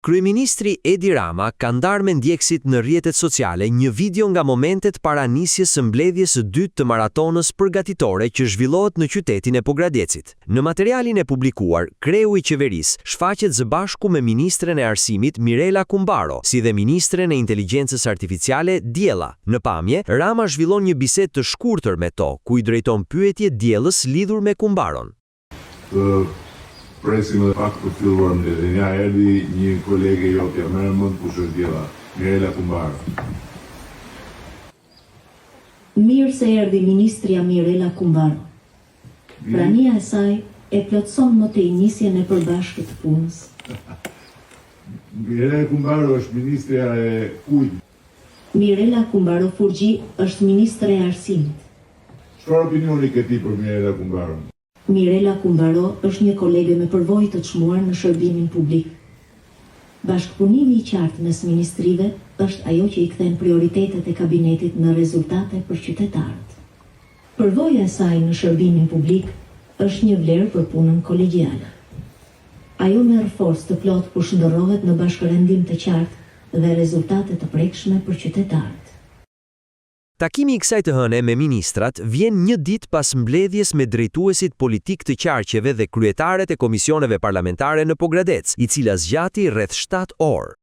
Kryeministri Edi Rama ka ndarë me ndjekësit në rrjetet sociale një video nga momentet para nisjes së mbledhjes së dytë të maratonës përgatitore që zhvillohet në qytetin e Pogradecit. Në materialin e publikuar, kreu i qeverisë shfaqet së bashku me ministren e arsimit Mirela Kumbaro, si dhe ministren e inteligjencës artificiale Diella. Në pamje, Rama zhvillon një bisedë të shkurtër me to, ku i drejton pyetje Diellës lidhur me Kumbaron. Presim edhe pak për filluar mbledhjen. Ja erdhi një kolege jotja, merr mend kush është Diella, Mirela Kumbaro. Mirë se erdhi ministria Mirela Kumbaro. Prania e saj e plotson më tej nisjen e përbashkët të punës. Mirela Kumbaro është ministrja e kujt? Mirela Kumbaro Furgji është ministre e arsimit. Çfarë opinioni ke ti për Mirela Kumbaro? Mirela Kumbaro është një kolege me përvojë të çmuar në shërbimin publik. Bashkëpunimi i qartë mes ministrive është ajo që i kthen prioritetet e kabinetit në rezultate për qytetarët. Përvoja e saj në shërbimin publik është një vlerë për punën kolegjiale. Ajo merr forcë të plotë kur shndërrohet në bashkërendim të qartë dhe rezultate të prekshme për qytetarët. Takimi i kësaj të hëne me ministrat vjen një ditë pas mbledhjes me drejtuesit politik të qarqeve dhe kryetaret e komisioneve parlamentare në Pogradec, i cila zgjati rreth 7 orë.